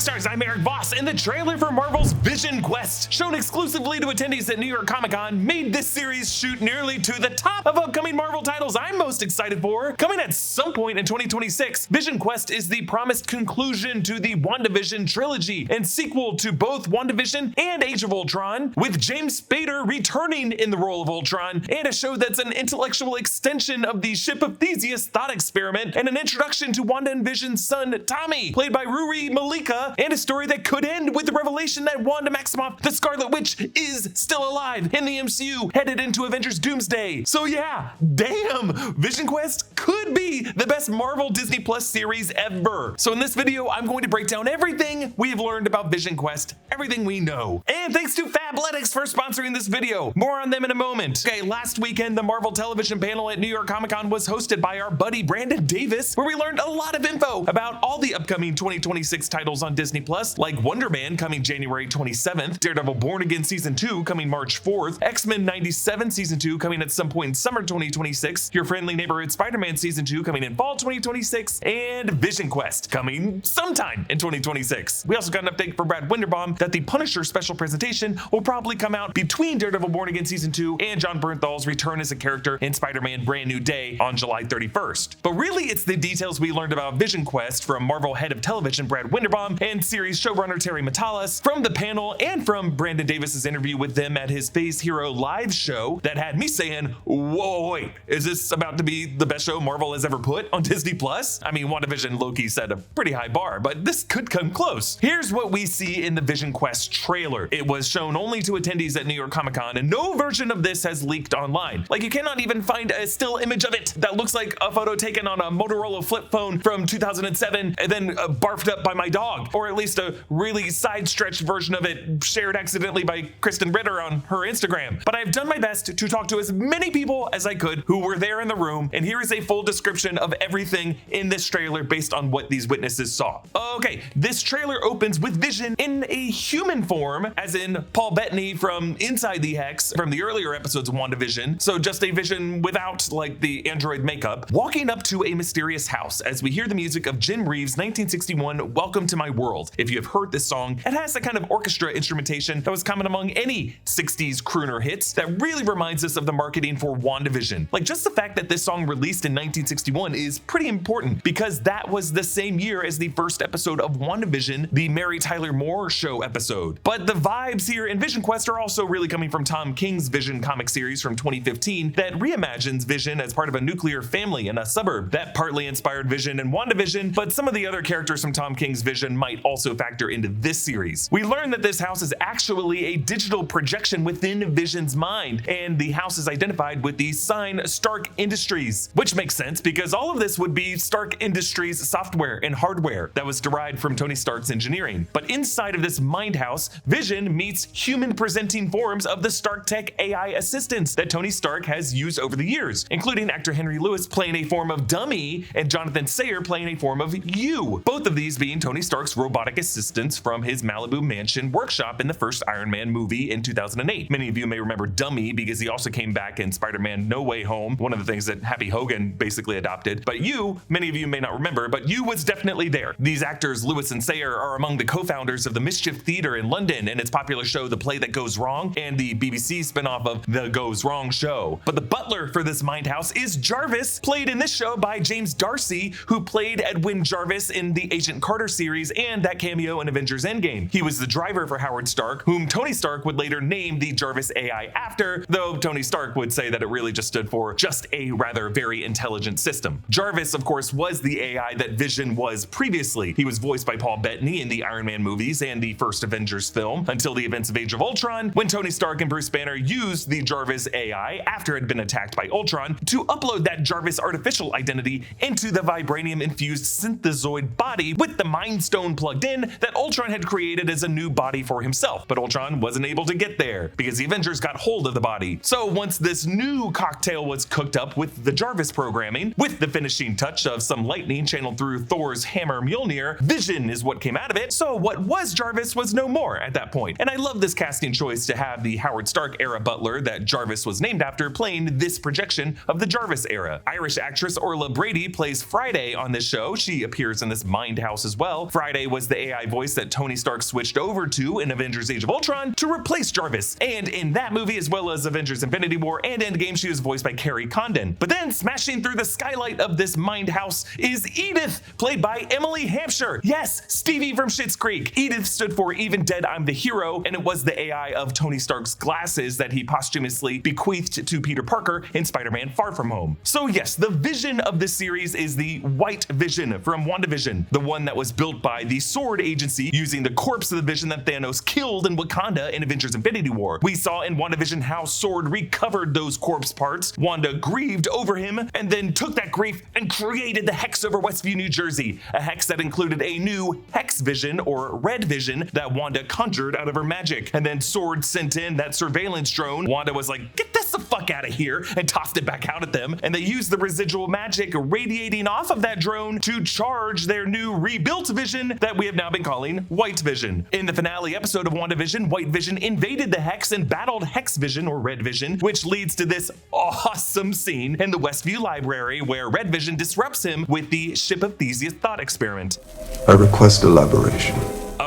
Rockstars, I'm Erik Voss, and the trailer for Marvel's Vision Quest, shown exclusively to attendees at New York Comic Con, made this series shoot nearly to the top of upcoming Marvel titles I'm most excited for. Coming at some point in 2026, Vision Quest is the promised conclusion to the WandaVision trilogy and sequel to both WandaVision and Age of Ultron, with James Spader returning in the role of Ultron, and a show that's an intellectual extension of the Ship of Theseus thought experiment, and an introduction to Wanda and Vision's son, Tommy, played by Ruri Malika, and a story that could end with the revelation that Wanda Maximoff, the Scarlet Witch, is still alive in the MCU, headed into Avengers Doomsday. So yeah, damn, Vision Quest could be the best Marvel Disney Plus series ever. So in this video, I'm going to break down everything we have learned about Vision Quest, everything we know. And thanks to Fabletics for sponsoring this video. More on them in a moment. Okay, last weekend, the Marvel television panel at New York Comic Con was hosted by our buddy Brandon Davis, where we learned a lot of info about all the upcoming 2026 titles on Disney Plus, like Wonder Man coming January 27th, Daredevil Born Again Season 2 coming March 4th, X-Men 97 Season 2 coming at some point in summer 2026, Your Friendly Neighborhood Spider-Man Season 2 coming in fall 2026, and Vision Quest coming sometime in 2026. We also got an update for Brad Winderbaum that the Punisher special presentation will probably come out between Daredevil Born Again Season 2 and Jon Bernthal's return as a character in Spider-Man Brand New Day on July 31st. But really, it's the details we learned about Vision Quest from Marvel head of television Brad Winderbaum and series showrunner Terry Matalas from the panel and from Brandon Davis's interview with them at his Phase Hero live show that had me saying, whoa, wait, is this about to be the best show Marvel has ever put on Disney Plus? I mean, WandaVision Loki set a pretty high bar, but this could come close. Here's what we see in the Vision Quest trailer. It was shown only to attendees at New York Comic Con, and no version of this has leaked online. Like, you cannot even find a still image of it that looks like a photo taken on a Motorola flip phone from 2007 and then barfed up by my dog, or at least a really side-stretched version of it shared accidentally by Kristen Ritter on her Instagram. But I've done my best to talk to as many people as I could who were there in the room, and here is a full description of everything in this trailer based on what these witnesses saw. Okay, this trailer opens with Vision in a human form, as in Paul Bettany from Inside the Hex from the earlier episodes of WandaVision, so just a Vision without like the android makeup, walking up to a mysterious house as we hear the music of Jim Reeves' 1961 Welcome to My World. If you have heard this song, it has the kind of orchestra instrumentation that was common among any 60s crooner hits that really reminds us of the marketing for WandaVision. Like, just the fact that this song released in 1961 is pretty important because that was the same year as the first episode of WandaVision, the Mary Tyler Moore Show episode. But the vibes here in Vision Quest are also really coming from Tom King's Vision comic series from 2015 that reimagines Vision as part of a nuclear family in a suburb. That partly inspired Vision and WandaVision, but some of the other characters from Tom King's Vision might also factor into this series. We learn that this house is actually a digital projection within Vision's mind, and the house is identified with the sign Stark Industries, which makes sense because all of this would be Stark Industries software and hardware that was derived from Tony Stark's engineering. But inside of this mind house, Vision meets human-presenting forms of the Stark Tech AI assistants that Tony Stark has used over the years, including actor Henry Lewis playing a form of Dummy and Jonathan Sayer playing a form of You, both of these being Tony Stark's robotic assistants from his Malibu mansion workshop in the first Iron Man movie in 2008. Many of you may remember Dummy because he also came back in Spider-Man No Way Home, one of the things that Happy Hogan basically adopted. But You, many of you may not remember, but You was definitely there. These actors, Lewis and Sayer, are among the co-founders of the Mischief Theatre in London and its popular show The Play That Goes Wrong, and the BBC spinoff of The Goes Wrong Show. But the butler for this mind house is Jarvis, played in this show by James Darcy, who played Edwin Jarvis in the Agent Carter series and that cameo in Avengers Endgame. He was the driver for Howard Stark, whom Tony Stark would later name the Jarvis AI after, though Tony Stark would say that it really just stood for just a rather very intelligent system. Jarvis, of course, was the AI that Vision was previously. He was voiced by Paul Bettany in the Iron Man movies and the first Avengers film until the events of Age of Ultron, when Tony Stark and Bruce Banner used the Jarvis AI after it had been attacked by Ultron to upload that Jarvis artificial identity into the vibranium-infused synthezoid body with the Mind Stone plugged in that Ultron had created as a new body for himself. But Ultron wasn't able to get there because the Avengers got hold of the body. So once this new cocktail was cooked up with the Jarvis programming, with the finishing touch of some lightning channeled through Thor's hammer Mjolnir, Vision is what came out of it. So what was Jarvis was no more at that point. And I love this casting choice to have the Howard Stark era butler that Jarvis was named after playing this projection of the Jarvis era. Irish actress Orla Brady plays Friday on this show. She appears in this mind house as well. Friday was the AI voice that Tony Stark switched over to in Avengers Age of Ultron to replace Jarvis. And in that movie, as well as Avengers Infinity War and Endgame, she was voiced by Carrie Condon. But then smashing through the skylight of this mind house is Edith, played by Emily Hampshire. Yes, Stevie from Schitt's Creek. Edith stood for Even Dead I'm the Hero, and it was the AI of Tony Stark's glasses that he posthumously bequeathed to Peter Parker in Spider-Man Far From Home. So yes, the vision of this series is the White Vision from WandaVision, the one that was built by the Sword Agency using the corpse of the Vision that Thanos killed in Wakanda in Avengers Infinity War. We saw in WandaVision how Sword recovered those corpse parts. Wanda grieved over him and then took that grief and created the hex over Westview, New Jersey, a hex that included a new Hex Vision or Red Vision that Wanda conjured out of her magic. And then Sword sent in that surveillance drone. Wanda was like, "Get this the fuck out of here," and tossed it back out at them. And they used the residual magic radiating off of that drone to charge their new rebuilt Vision that we have now been calling White Vision. In the finale episode of WandaVision, White Vision invaded the Hex and battled Hex Vision or Red Vision, which leads to this awesome scene in the Westview Library where Red Vision disrupts him with the Ship of Theseus thought experiment. I request elaboration.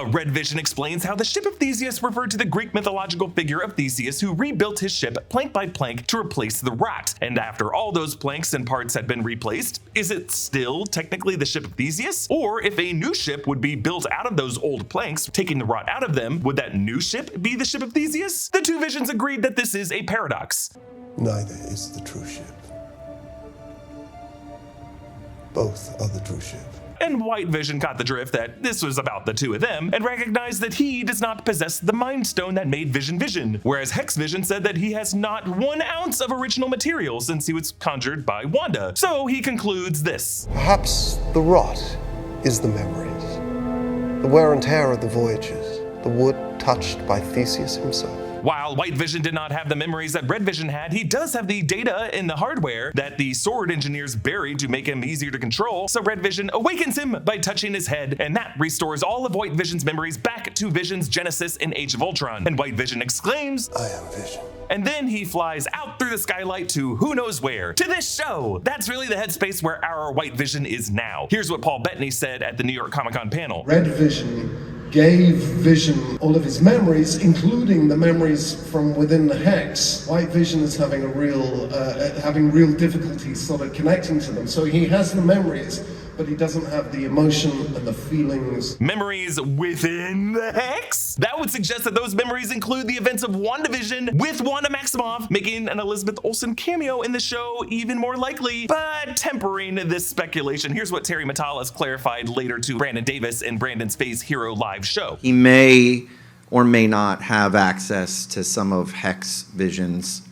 Red Vision explains how the Ship of Theseus referred to the Greek mythological figure of Theseus who rebuilt his ship plank by plank to replace the rot. And after all those planks and parts had been replaced, is it still technically the Ship of Theseus? Or if a new ship would be built out of those old planks, taking the rot out of them, would that new ship be the Ship of Theseus? The two visions agreed that this is a paradox. Neither is the true ship. Both are the true ship. And White Vision caught the drift that this was about the two of them and recognized that he does not possess the Mind Stone that made Vision Vision, whereas Hex Vision said that he has not 1 ounce of original material since he was conjured by Wanda. So he concludes this. Perhaps the rot is the memories, the wear and tear of the voyages, the wood touched by Theseus himself. While White Vision did not have the memories that Red Vision had, he does have the data in the hardware that the Sword engineers buried to make him easier to control, so Red Vision awakens him by touching his head, and that restores all of White Vision's memories back to Vision's genesis in Age of Ultron. And White Vision exclaims, "I am Vision." And then he flies out through the skylight to who knows where, to this show. That's really the headspace where our White Vision is now. Here's what Paul Bettany said at the New York Comic-Con panel. Red Vision gave Vision all of his memories, including the memories from within the Hex. White Vision is having real difficulties sort of connecting to them. So he has the memories, but he doesn't have the emotion and the feelings. Memories within the Hex? That would suggest that those memories include the events of WandaVision with Wanda Maximoff, making an Elizabeth Olsen cameo in the show even more likely. But tempering this speculation, here's what Terry Matalas clarified later to Brandon Davis in Brandon's Phase Hero live show. He may or may not have access to some of Hex Vision's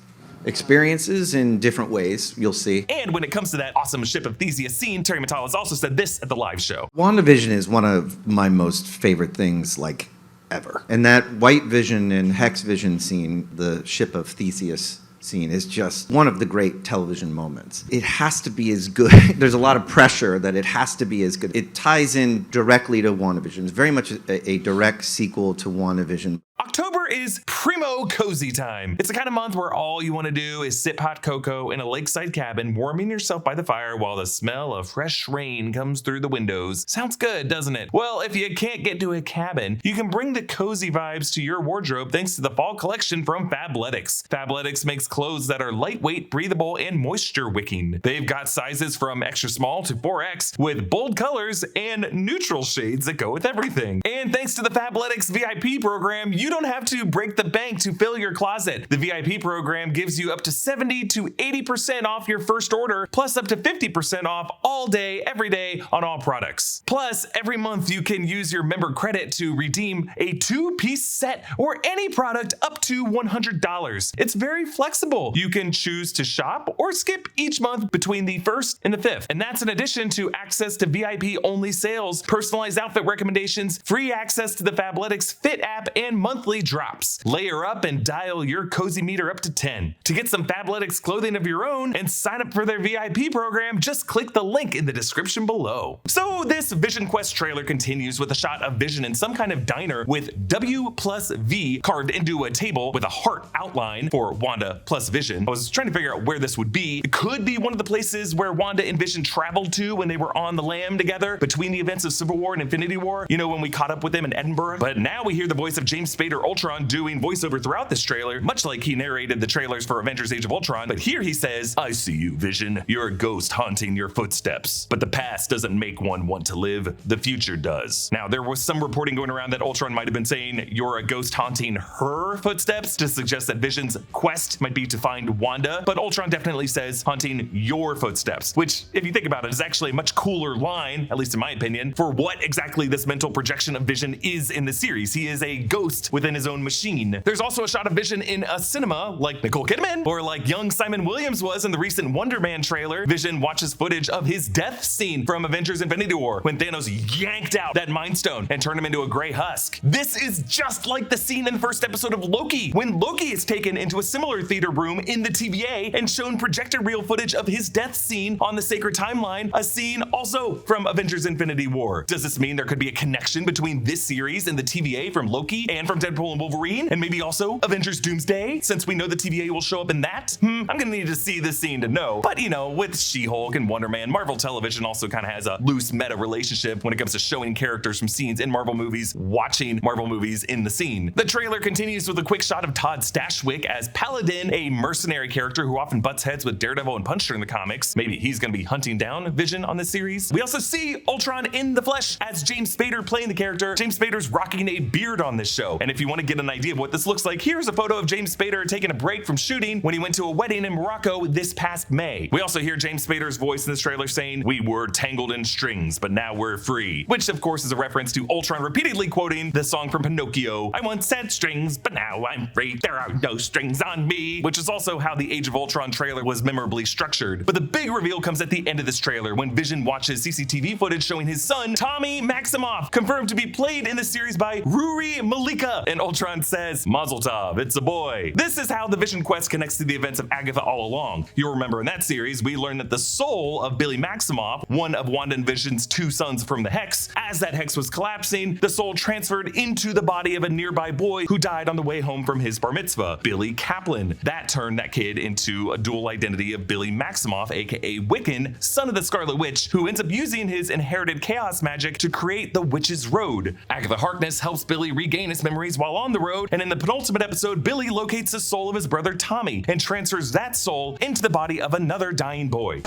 experiences in different ways, you'll see. And when it comes to that awesome Ship of Theseus scene, Terry Matalas also said this at the live show. WandaVision is one of my most favorite things, like, ever. And that White Vision and Hex Vision scene, the Ship of Theseus scene, is just one of the great television moments. It has to be as good. There's a lot of pressure that it has to be as good. It ties in directly to WandaVision. It's very much a direct sequel to WandaVision. October is primo cozy time. It's the kind of month where all you want to do is sip hot cocoa in a lakeside cabin, warming yourself by the fire while the smell of fresh rain comes through the windows. Sounds good, doesn't it? Well, if you can't get to a cabin, you can bring the cozy vibes to your wardrobe thanks to the fall collection from Fabletics. Fabletics makes clothes that are lightweight, breathable, and moisture wicking. They've got sizes from extra small to 4X with bold colors and neutral shades that go with everything. And thanks to the Fabletics VIP program, you don't have to break the bank to fill your closet. The VIP program gives you up to 70 to 80% off your first order, plus up to 50% off all day, every day on all products. Plus, every month you can use your member credit to redeem a 2-piece set or any product up to $100. It's very flexible. You can choose to shop or skip each month between the 1st and the 5th. And that's in addition to access to VIP only sales, personalized outfit recommendations, free access to the Fabletics Fit app, and monthly dry drops. Layer up and dial your cozy meter up to 10. To get some Fabletics clothing of your own and sign up for their VIP program, just click the link in the description below. So this Vision Quest trailer continues with a shot of Vision in some kind of diner with W+V carved into a table with a heart outline for Wanda plus Vision. I was trying to figure out where this would be. It could be one of the places where Wanda and Vision traveled to when they were on the lam together between the events of Civil War and Infinity War, you know, when we caught up with them in Edinburgh. But now we hear the voice of James Spader Ultron doing voiceover throughout this trailer, much like he narrated the trailers for Avengers Age of Ultron. But here he says, "I see you, Vision. You're a ghost haunting your footsteps. But the past doesn't make one want to live. The future does." Now, there was some reporting going around that Ultron might have been saying, "You're a ghost haunting her footsteps," to suggest that Vision's quest might be to find Wanda. But Ultron definitely says haunting your footsteps, which, if you think about it, is actually a much cooler line, at least in my opinion, for what exactly this mental projection of Vision is in the series. He is a ghost within his own machine. There's also a shot of Vision in a cinema, like Nicole Kidman, or like young Simon Williams was in the recent Wonder Man trailer. Vision watches footage of his death scene from Avengers Infinity War when Thanos yanked out that Mind Stone and turned him into a gray husk. This is just like the scene in the first episode of Loki, when Loki is taken into a similar theater room in the TVA and shown projector reel footage of his death scene on the Sacred Timeline, a scene also from Avengers Infinity War. Does this mean there could be a connection between this series and the TVA from Loki and from Deadpool and Wolverine, and maybe also Avengers Doomsday, since we know the TVA will show up in that? I'm gonna need to see this scene to know. But you know, with She-Hulk and Wonder Man, Marvel Television also kind of has a loose meta relationship when it comes to showing characters from scenes in Marvel movies, watching Marvel movies in the scene. The trailer continues with a quick shot of Todd Stashwick as Paladin, a mercenary character who often butts heads with Daredevil and Punisher in the comics. Maybe he's gonna be hunting down Vision on this series. We also see Ultron in the flesh as James Spader playing the character. James Spader's rocking a beard on this show. And if you want to get an idea of what this looks like, here's a photo of James Spader taking a break from shooting when he went to a wedding in Morocco this past May. We also hear James Spader's voice in this trailer saying, "We were tangled in strings, but now we're free," which of course is a reference to Ultron repeatedly quoting the song from Pinocchio, "I once had strings, but now I'm free. There are no strings on me," which is also how the Age of Ultron trailer was memorably structured. But the big reveal comes at the end of this trailer when Vision watches CCTV footage showing his son, Tommy Maximoff, confirmed to be played in the series by Rory Malika, and Ultron says, "Mazel tov, it's a boy." This is how the Vision quest connects to the events of Agatha all along. You'll remember in that series, we learned that the soul of Billy Maximoff, one of Wanda and Vision's two sons from the Hex, as that Hex was collapsing, the soul transferred into the body of a nearby boy who died on the way home from his bar mitzvah, Billy Kaplan. That turned that kid into a dual identity of Billy Maximoff, aka Wiccan, son of the Scarlet Witch, who ends up using his inherited chaos magic to create the Witch's Road. Agatha Harkness helps Billy regain his memories while on the road, and in the penultimate episode, Billy locates the soul of his brother Tommy and transfers that soul into the body of another dying boy.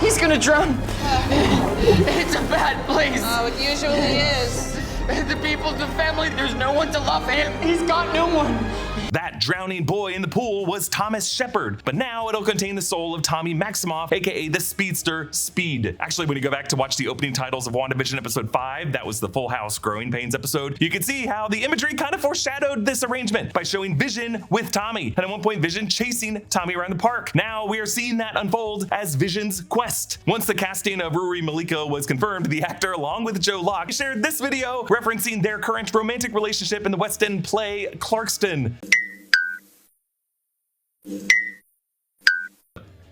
He's gonna drown. It's a bad place. Oh, it usually is. The people, the family, there's no one to love him. He's got no one. That drowning boy in the pool was Thomas Shepard, but now it'll contain the soul of Tommy Maximoff, aka the speedster Speed. Actually, when you go back to watch the opening titles of WandaVision episode 5, that was the Full House Growing Pains episode, you can see how the imagery kind of foreshadowed this arrangement by showing Vision with Tommy, and at one point Vision chasing Tommy around the park. Now we are seeing that unfold as Vision's quest. Once the casting of Rory Malika was confirmed, the actor, along with Joe Locke, shared this video referencing their current romantic relationship in the West End play Clarkston.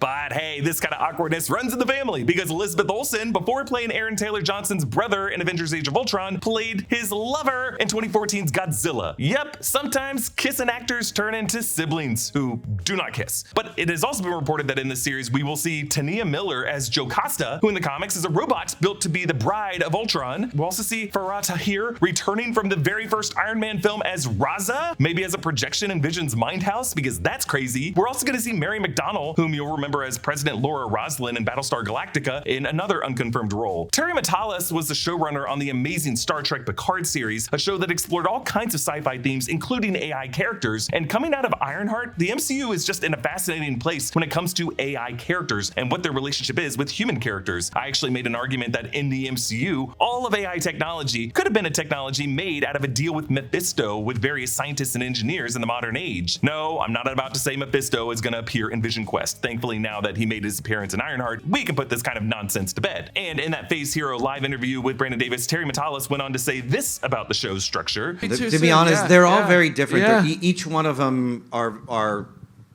But hey, this kind of awkwardness runs in the family because Elizabeth Olsen, before playing Aaron Taylor Johnson's brother in Avengers Age of Ultron, played his lover in 2014's Godzilla. Yep, sometimes kissing actors turn into siblings who do not kiss. But it has also been reported that in this series, we will see Tania Miller as Joe Costa, who in the comics is a robot built to be the bride of Ultron. We'll also see Farah Tahir returning from the very first Iron Man film as Raza, maybe as a projection in Vision's mind house, because that's crazy. We're also going to see Mary McDonnell, whom you'll remember as President Laura Roslin in Battlestar Galactica, in another unconfirmed role. Terry Matalas was the showrunner on the amazing Star Trek Picard series, a show that explored all kinds of sci-fi themes, including AI characters. And coming out of Ironheart, the MCU is just in a fascinating place when it comes to AI characters and what their relationship is with human characters. I actually made an argument that in the MCU, all of AI technology could have been a technology made out of a deal with Mephisto with various scientists and engineers in the modern age. No, I'm not about to say Mephisto is going to appear in Vision Quest. Thankfully hopefully now that he made his appearance in Ironheart, we can put this kind of nonsense to bed. And in that Phase Hero live interview with Brandon Davis, Terry Matalas went on to say this about the show's structure. To be honest, they're all very different. Yeah. Each one of them are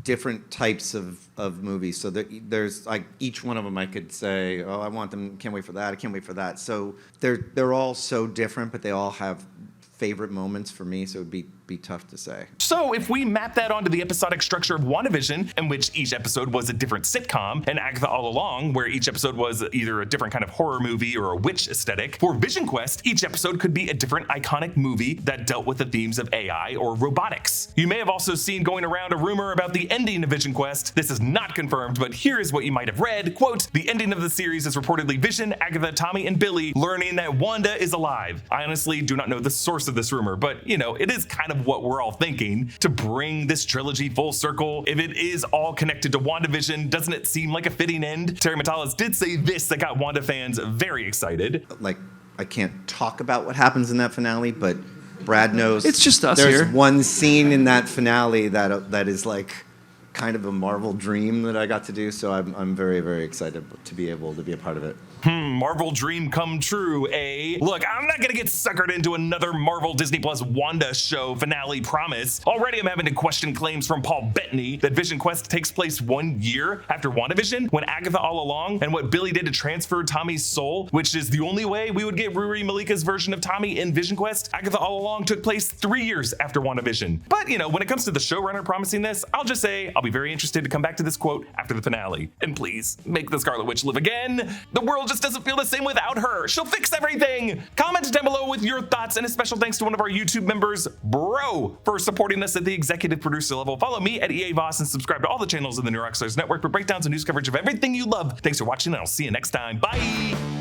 different types of movies. So there's like each one of them I could say, oh, I want them, can't wait for that, I can't wait for that. So they're all so different, but they all have favorite moments for me, so it would be tough to say. So if we map that onto the episodic structure of WandaVision, in which each episode was a different sitcom, and Agatha All Along, where each episode was either a different kind of horror movie or a witch aesthetic, for Vision Quest, each episode could be a different iconic movie that dealt with the themes of AI or robotics. You may have also seen going around a rumor about the ending of Vision Quest. This is not confirmed, but here is what you might have read. Quote, the ending of the series is reportedly Vision, Agatha, Tommy, and Billy learning that Wanda is alive. I honestly do not know the source of this rumor, but you know, it is kind of what we're all thinking to bring this trilogy full circle. If it is all connected to WandaVision, doesn't it seem like a fitting end? Terry Matalas did say this that got Wanda fans very excited. Like, I can't talk about what happens in that finale, but Brad knows. It's just us There's here. one scene in that finale that is like kind of a Marvel dream that I got to do, so I'm very, very excited to be able to be a part of it. Marvel dream come true, eh? Look, I'm not gonna get suckered into another Marvel Disney Plus Wanda show finale promise. Already I'm having to question claims from Paul Bettany that Vision Quest takes place 1 year after WandaVision, when Agatha All Along and what Billy did to transfer Tommy's soul, which is the only way we would get Ruri Malika's version of Tommy in Vision Quest. Agatha All Along took place 3 years after WandaVision. But you know, when it comes to the showrunner promising this, I'll just say I'll be very interested to come back to this quote after the finale. And please, make the Scarlet Witch live again. The world just doesn't feel the same without her. She'll fix everything. Comment down below with your thoughts, and a special thanks to one of our YouTube members, Bro, for supporting us at the executive producer level. Follow me at EA Voss and subscribe to all the channels in the New Rockstars network for breakdowns and news coverage of everything you love. Thanks for watching, and I'll see you next time. Bye.